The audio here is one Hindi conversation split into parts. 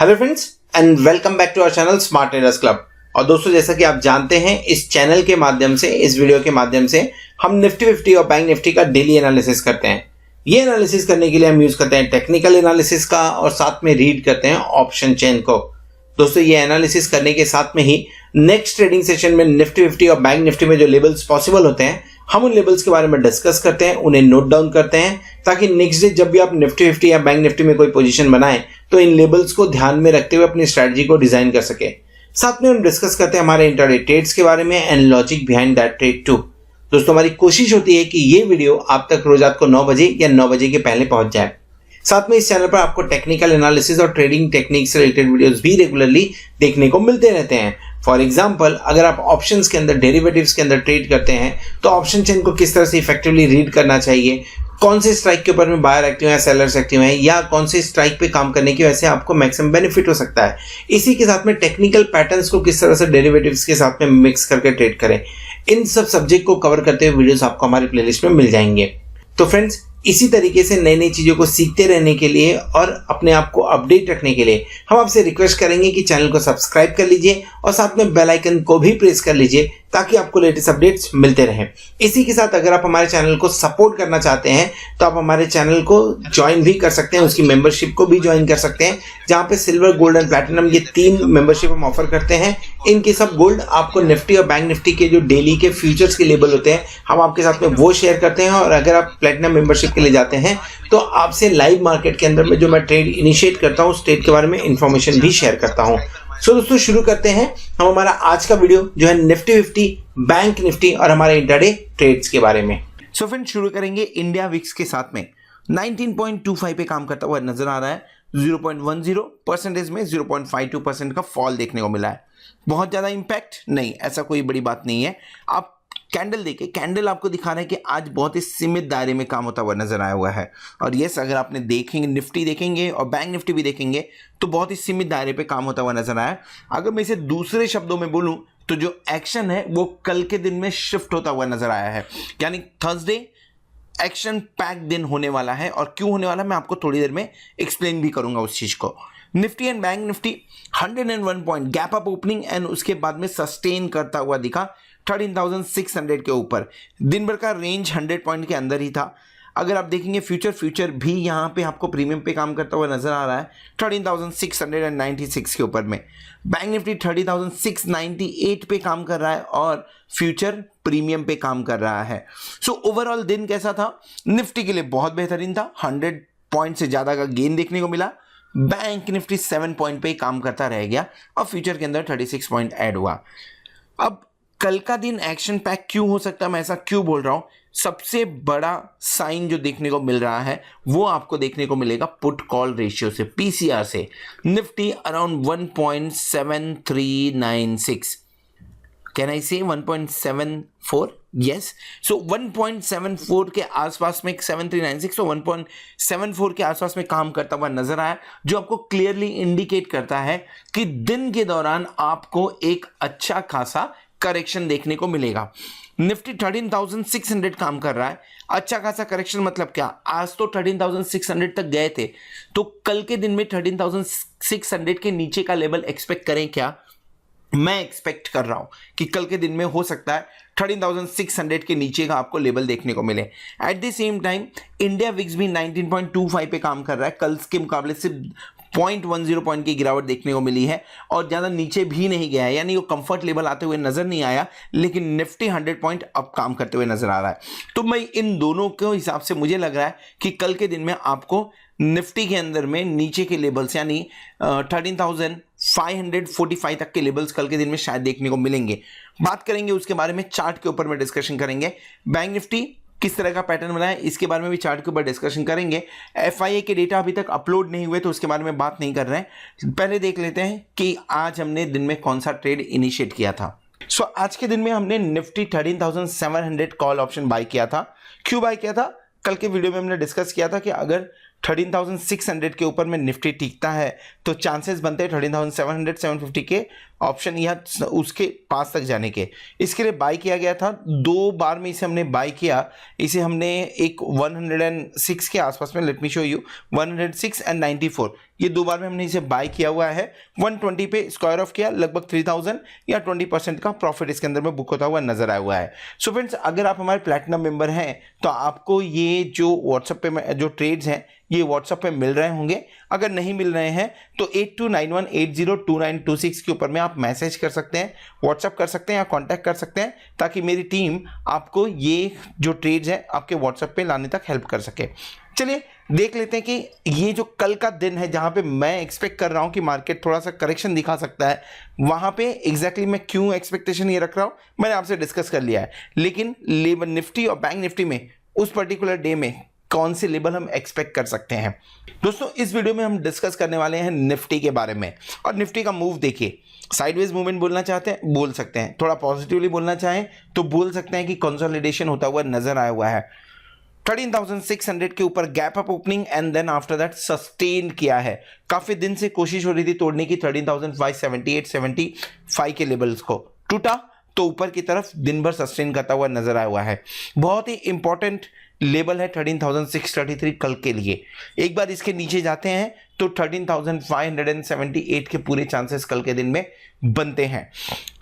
Hello friends and welcome back to our channel smart traders club. और दोस्तों, जैसा कि आप जानते हैं, इस चैनल के माध्यम से, इस वीडियो के माध्यम से हम निफ्टी 50 और बैंक निफ्टी का डेली एनालिसिस करते हैं। ये एनालिसिस करने के लिए हम यूज करते हैं टेक्निकल एनालिसिस का और साथ में रीड करते हैं ऑप्शन चेन को। दोस्तों, ये एनालिसिस करने के साथ में ही नेक्स्ट ट्रेडिंग सेशन में निफ्टी 50 और बैंक निफ्टी में जो लेवल्स पॉसिबल होते हैं, हम उन लेवल्स के बारे में डिस्कस करते हैं, उन्हें नोट डाउन करते हैं, ताकि नेक्स्ट डे जब भी आप निफ्टी 50 या बैंक निफ्टी में कोई पोजीशन बनाएं तो इन लेवल्स को ध्यान में रखते हुए अपनी स्ट्रेटजी को डिजाइन कर सके। साथ में हम डिस्कस करते हैं हमारे इंट्राडे ट्रेड्स के बारे में and logic behind that trade too. दोस्तों, हमारी कोशिश होती है कि ये वीडियो आप तक रोज रात को 9 बजे या 9 बजे के पहले पहुंच जाए। साथ में इस चैनल पर आपको टेक्निकल एनालिसिस और ट्रेडिंग टेक्निक से रिलेटेड वीडियोस भी रेगुलरली देखने को मिलते रहते हैं। फॉर एग्जाम्पल, अगर आप ऑप्शंस के अंदर, डेरिवेटिव्स के अंदर ट्रेड करते हैं तो ऑप्शन चेन को किस तरह से इफेक्टिवली रीड करना चाहिए, कौन से स्ट्राइक के ऊपर में बायर एक्टिव है, सेलर्स एक्टिव हैं, या कौन से स्ट्राइक पे काम करने की वजह से आपको मैक्सिमम बेनिफिट हो सकता है। इसी के साथ में टेक्निकल पैटर्न्स को किस तरह से डेरिवेटिव्स के साथ में मिक्स करके ट्रेड करें, इन सब सब्जेक्ट को कवर करते हुए वीडियोस आपको हमारी प्लेलिस्ट में मिल जाएंगे। तो फ्रेंड्स, इसी तरीके से नई नई चीजों को सीखते रहने के लिए और अपने आप को अपडेट रखने के लिए हम आपसे रिक्वेस्ट करेंगे कि चैनल को सब्सक्राइब कर लीजिए और साथ में बेल आइकन को भी प्रेस कर लीजिए ताकि आपको लेटेस्ट अपडेट्स मिलते रहें। इसी के साथ अगर आप हमारे चैनल को सपोर्ट करना चाहते हैं तो आप हमारे चैनल को ज्वाइन भी कर सकते हैं, उसकी मेंबरशिप को भी ज्वाइन कर सकते हैं, जहां पे सिल्वर, गोल्ड एंड प्लैटिनम ये 3 मेंबरशिप हम ऑफर करते हैं। इनके सब गोल्ड आपको निफ्टी और बैंक निफ्टी के जो डेली के फ्यूचर्स के लेवल होते हैं, हम आपके साथ में वो शेयर करते हैं। और अगर आप प्लैटिनम मेंबरशिप के लिए जाते हैं तो आपसे लाइव मार्केट के अंदर में जो मैं ट्रेड इनिशिएट करता हूँ, उस ट्रेड के बारे में इंफॉर्मेशन भी शेयर करता हूँ। सो दोस्तों, शुरू करते हैं हम हमारा आज का वीडियो जो है निफ्टी 50, बैंक निफ्टी और हमारे इंट्राडे ट्रेड्स के बारे में। सो फ्रेंड्स, शुरू करेंगे इंडिया विक्स के साथ में 19.25 पे काम करता हुआ नजर आ रहा है। 0.10% में 0.52% का फॉल देखने को मिला है। बहुत ज्यादा इंपैक्ट नहीं, ऐसा कोई बड़ी बात नहीं है। आप कैंडल देखे, कैंडल आपको दिखा रहा है कि आज बहुत ही सीमित दायरे में काम होता हुआ नजर आया हुआ है। और यस, अगर आपने देखेंगे, निफ्टी देखेंगे और बैंक निफ्टी भी देखेंगे तो बहुत ही सीमित दायरे पे काम होता हुआ नजर आया। अगर मैं इसे दूसरे शब्दों में बोलूं तो जो एक्शन है वो कल के दिन में शिफ्ट होता हुआ नजर आया है। यानी थर्सडे एक्शन पैक दिन होने वाला है। और क्यों होने वाला है मैं आपको थोड़ी देर में एक्सप्लेन भी करूंगा उस चीज को। Nifty and bank Nifty 101 point gap up opening and उसके बाद में सस्टेन करता हुआ दिखा 13,600 के ऊपर। दिन भर का रेंज 100 पॉइंट के अंदर ही था। अगर आप देखेंगे फ्यूचर भी यहाँ पे आपको प्रीमियम पे काम करता हुआ नजर आ रहा है 13,696 के ऊपर में। बैंक निफ्टी 30,698 पे काम कर रहा है और फ्यूचर प्रीमियम पे काम कर रहा है। सो ओवरऑल दिन कैसा था? निफ्टी के लिए बहुत बेहतरीन था। 100 पॉइंट से ज्यादा का गेन देखने को मिला। बैंक निफ्टी 7 पॉइंट पे काम करता रह गया और फ्यूचर के अंदर 36 पॉइंट ऐड हुआ। अब कल का दिन एक्शन पैक क्यों हो सकता है, मैं ऐसा क्यों बोल रहा हूं? सबसे बड़ा साइन जो देखने को मिल रहा है वो आपको देखने को मिलेगा पुट कॉल रेशियो से, पीसीआर से। निफ्टी अराउंड 1.7396, कैन आई से 1.74? यस। सो 1.74 के आसपास में 7396, तो 1.74 के आसपास में काम करता हुआ नजर आया, जो आपको क्लियरली इंडिकेट करता है कि दिन के दौरान आपको एक अच्छा खासा करेक्शन देखने को मिलेगा। निफ्टी 13,600 काम कर रहा है। अच्छा खासा करेक्शन मतलब क्या? आज तो 13,600 तक गए थे, तो कल के दिन में 13,600 के नीचे का लेवल एक्सपेक्ट करें क्या? मैं एक्सपेक्ट कर रहा हूं कि कल के दिन में हो सकता है 13,600 के नीचे का आपको लेवल देखने को मिले। Eight the same time India VIX भी 19.25 पे काम कर रहा है। कल के मुकाबले से 0.10 पॉइंट की गिरावट देखने को मिली है और ज्यादा नीचे भी नहीं गया है, यानी वो कंफर्ट लेवल आते हुए नजर नहीं आया। लेकिन निफ्टी 100 पॉइंट अब काम करते हुए नजर आ रहा है। तो मैं इन दोनों के हिसाब से मुझे लग रहा है कि कल के दिन में आपको निफ्टी के अंदर में नीचे के लेवल्स यानी 13,545 तक के लेवल्स कल के दिन में शायद देखने को मिलेंगे। बात करेंगे उसके बारे में, चार्ट के ऊपर में डिस्कशन करेंगे। बैंक निफ्टी किस तरह का पैटर्न बना है इसके बारे में भी चार्ट के ऊपर डिस्कशन करेंगे। एफआईए के डेटा अभी तक अपलोड नहीं हुए तो उसके बारे में बात नहीं कर रहे हैं। पहले देख लेते हैं कि आज हमने दिन में कौन सा ट्रेड इनिशिएट किया था। सो आज के दिन में हमने निफ्टी 13,700 कॉल ऑप्शन बाय किया था। क्यों बाय किया था? कल के वीडियो में हमने डिस्कस किया था कि अगर 13,600 के ऊपर में निफ्टी टिकता है तो चांसेस बनते हैं 13,700 750 के ऑप्शन या उसके पास तक जाने के। इसके लिए बाय किया गया था, 2 बार में इसे हमने बाय किया। इसे हमने एक 106 के आसपास में, let me show you, 106 and 94, ये 2 बार में हमने इसे बाय किया हुआ है। 120 पे स्क्वायर ऑफ किया, लगभग 3000 या 20% का प्रॉफिट इसके अंदर में बुक होता हुआ नजर आया हुआ है। सो फ्रेंड्स, अगर आप हमारे प्लैटिनम मेंबर हैं तो आपको ये जो व्हाट्सएप पे जो ट्रेड्स हैं ये व्हाट्सएप पे मिल रहे होंगे। अगर नहीं मिल रहे हैं तो 8291802926 के ऊपर में आप मैसेज कर सकते हैं, व्हाट्सएप कर सकते हैं या कांटेक्ट कर सकते हैं, ताकि मेरी टीम आपको ये जो ट्रेड्स हैं आपके व्हाट्सएप पे लाने तक हेल्प कर सके। चलिए देख लेते हैं कि ये जो कल का दिन है जहां पे मैं एक्सपेक्ट कर रहा हूं कि मार्केट थोड़ा सा करेक्शन दिखा सकता है, वहां पे एग्जैक्टली मैं क्यों एक्सपेक्टेशन ये रख रहा हूं मैंने आपसे डिस्कस कर लिया है। लेकिन लेबर निफ्टी और बैंक निफ्टी में उस पर्टिकुलर डे में कौन से लेवल हम एक्सपेक्ट कर सकते हैं। दोस्तों, इस वीडियो में हम डिस्कस करने वाले हैं निफ्टी के बारे में। और निफ्टी का मूव देखिए, साइडवेज मूवमेंट बोलना चाहते हैं बोल सकते हैं, थोड़ा पॉजिटिवली बोलना चाहें तो बोल सकते हैं कि कंसोलिडेशन होता हुआ नजर आया हुआ है। 13,600 के ऊपर gap up opening and then after that sustain किया है। काफी दिन से कोशिश हो रही थी तोड़ने की 13,578-75 के लेवल्स को, टूटा तो ऊपर की तरफ दिन भर सस्टेन करता हुआ नजर आया हुआ है। बहुत ही इंपॉर्टेंट लेवल है 13,633 कल के लिए। एक बार इसके नीचे जाते हैं तो 13,578 के पूरे चांसेस कल के दिन में बनते हैं।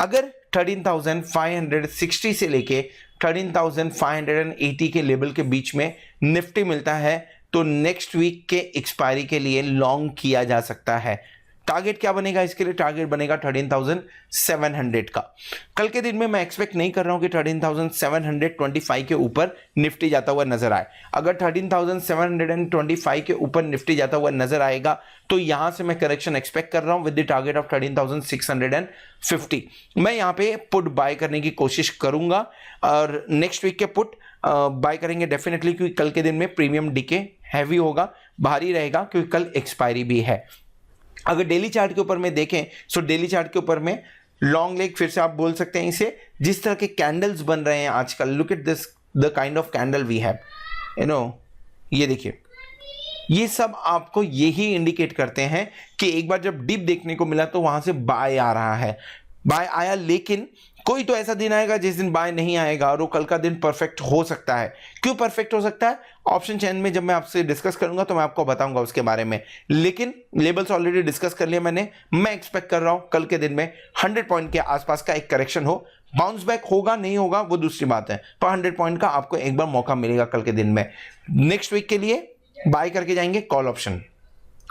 अगर 13,560 से लेके 13,580 के लेवल के बीच में निफ्टी मिलता है तो नेक्स्ट वीक के एक्सपायरी के लिए लॉन्ग किया जा सकता है। टारगेट क्या बनेगा इसके लिए? टारगेट बनेगा 13,700 का। कल के दिन में मैं एक्सपेक्ट नहीं कर रहा हूं कि 13,725 के ऊपर निफ्टी जाता हुआ नजर आए। अगर 13,725 के ऊपर निफ्टी जाता हुआ नजर आएगा तो यहां से मैं करेक्शन एक्सपेक्ट कर रहा हूं विद द टारगेट ऑफ 13,650। मैं यहां पे पुट बाय करने की कोशिश करूंगा और नेक्स्ट वीक के पुट बाय करेंगे डेफिनेटली, क्योंकि कल के दिन में प्रीमियम डीके हैवी होगा, भारी रहेगा, क्योंकि कल एक्सपायरी भी है। अगर डेली चार्ट के ऊपर में देखें तो डेली चार्ट के ऊपर में लॉन्ग लेग, फिर से आप बोल सकते हैं इसे, जिस तरह के कैंडल्स बन रहे हैं आजकल, look at this the kind of candle we have, you know, ये देखिए, ये सब आपको यही इंडिकेट करते हैं कि एक बार जब डिप देखने को मिला तो वहां से बाय आ रहा है, बाय आया। लेकिन कोई तो ऐसा दिन आएगा जिस दिन बाय नहीं आएगा और वो कल का दिन परफेक्ट हो सकता है। क्यों परफेक्ट हो सकता है? ऑप्शन चेन में जब मैं आपसे डिस्कस करूंगा तो मैं आपको बताऊंगा उसके बारे में। लेकिन लेवल्स ऑलरेडी डिस्कस कर लिया मैंने। मैं एक्सपेक्ट कर रहा हूं कल के दिन में 100 पॉइंट के आसपास का एक करेक्शन हो। बाउंस बैक होगा नहीं होगा वो दूसरी बात है, पर 100 पॉइंट का आपको एक बार मौका मिलेगा कल के दिन में। नेक्स्ट वीक के लिए बाय करके जाएंगे कॉल ऑप्शन।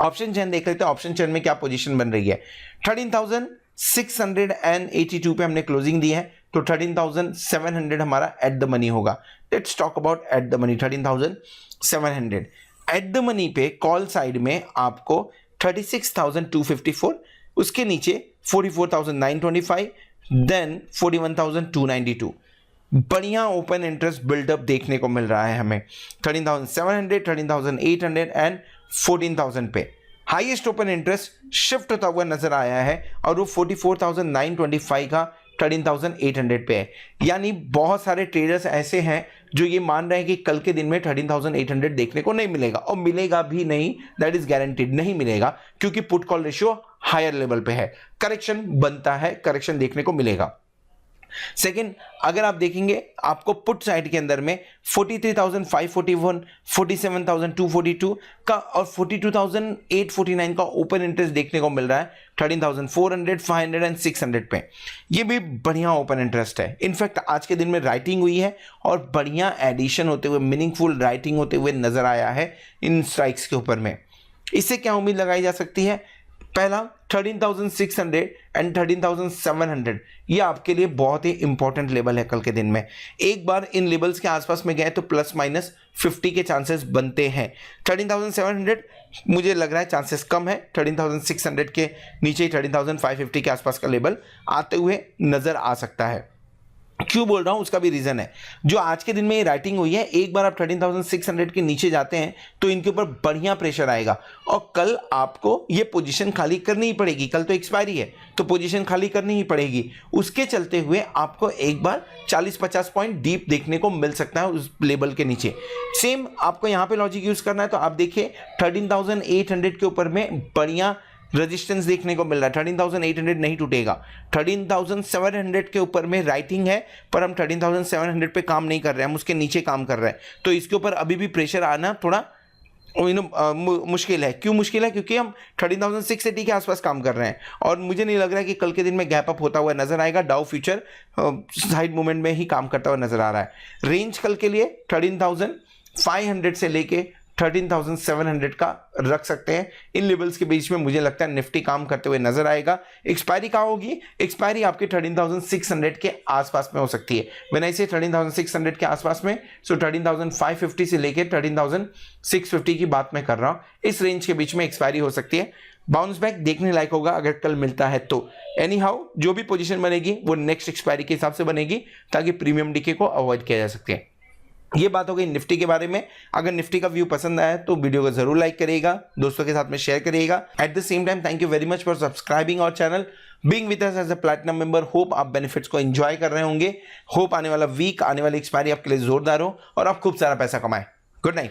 ऑप्शन चेन देख लेते हैं, ऑप्शन चेन में क्या पोजीशन बन रही है। 13,682 पे हमने क्लोजिंग दी है तो 13,700 हमारा एट द मनी होगा। Let's talk about at the money. 13,700 at the money पे कॉल साइड में आपको 36,254, उसके नीचे 44,925, देन 41,292। बढ़िया ओपन इंटरेस्ट बिल्डअप देखने को मिल रहा है हमें 13,700, 13,800 एंड 14,000 पे। हाईएस्ट ओपन इंटरेस्ट शिफ्ट होता हुआ नजर आया है और वो 44,925 का 13,800 पे है। यानी बहुत सारे ट्रेडर्स ऐसे हैं जो ये मान रहे हैं कि कल के दिन में 13,800 देखने को नहीं मिलेगा, और मिलेगा भी नहीं, दैट इज गारंटीड नहीं मिलेगा, क्योंकि put call ratio higher level पे है। करेक्शन बनता है, करेक्शन देखने को मिलेगा। सेकेंड, अगर आप देखेंगे आपको पुट साइड के अंदर में 43,541, 47,242 का और 42,849 का ओपन इंटरेस्ट देखने को मिल रहा है 13,400, 500 एंड 600 पे। ये भी बढ़िया ओपन इंटरेस्ट है। इनफैक्ट आज के दिन में राइटिंग हुई है और बढ़िया एडिशन होते हुए, मीनिंगफुल राइटिंग होते हुए नजर आया है इन स्ट्राइक्स के ऊपर में। इससे क्या उम्मीद लगाई जा सकती है? पहला, 13,600 एंड 13,700 ये आपके लिए बहुत ही इंपॉर्टेंट लेवल है कल के दिन में। एक बार इन लेवल्स के आसपास में गए तो प्लस माइनस 50 के चांसेस बनते हैं। 13,700 मुझे लग रहा है चांसेस कम है। 13,600 के नीचे 13,550 के आसपास का लेवल आते हुए नजर आ सकता है। क्यों बोल रहा हूं उसका भी रीजन है। जो आज के दिन में ये राइटिंग हुई है, एक बार आप 13,600 के नीचे जाते हैं तो इनके ऊपर बढ़िया प्रेशर आएगा और कल आपको ये पोजीशन खाली करनी ही पड़ेगी। कल तो एक्सपायरी है तो पोजीशन खाली करनी ही पड़ेगी। उसके चलते हुए आपको एक बार 40-50 पॉइंट डीप देखने को मिल सकता है उस लेवल के नीचे। सेम आपको यहां पे लॉजिक यूज करना है तो आप देखिए 13,800 के ऊपर में बढ़िया रेजिस्टेंस देखने को मिल रहा है, 13,800 नहीं टूटेगा। 13,700 के ऊपर में राइटिंग है, पर हम 13,700 पे काम नहीं कर रहे हैं, हम उसके नीचे काम कर रहे हैं। तो इसके ऊपर अभी भी प्रेशर आना थोड़ा मुश्किल है। क्यों मुश्किल है? क्योंकि हम 13,680 के आसपास काम कर रहे हैं और मुझे नहीं लग रहा है कि कल के दिन में गैप अप होता हुआ नजर आएगा। डाउ फ्यूचर साइड मूवमेंट में ही काम करता हुआ नजर आ रहा है। रेंज कल के लिए 13,500 से लेके 13,700 का रख सकते हैं। इन लेवल्स के बीच में मुझे लगता है निफ्टी काम करते हुए नजर आएगा। एक्सपायरी कहाँ होगी? एक्सपायरी आपके 13,600 के आसपास में हो सकती है। व्हेन आई से 13,600 के आसपास में, सो 13,550 से लेके 13,650 की बात मैं कर रहा हूं। इस रेंज के बीच में एक्सपायरी हो सकती है। बाउंस बैक देखने लायक होगा अगर कल मिलता है तो। एनी हाउ जो भी पोजीशन बनेगी वो नेक्स्ट एक्सपायरी के हिसाब से बनेगी, ताकि प्रीमियम डीके को अवॉइड किया जा सके। ये बात हो गई निफ्टी के बारे में। अगर निफ्टी का व्यू पसंद आया तो वीडियो को जरूर लाइक करिएगा, दोस्तों के साथ में शेयर करिएगा। At the same time thank you very much for subscribing our channel, being with us as a platinum member. Hope आप बेनिफिट्स को एंजॉय कर रहे होंगे। होप आने वाला वीक, आने वाली एक्सपायरी आपके लिए जोरदार हो और आप खूब सारा पैसा कमाएं। Good night.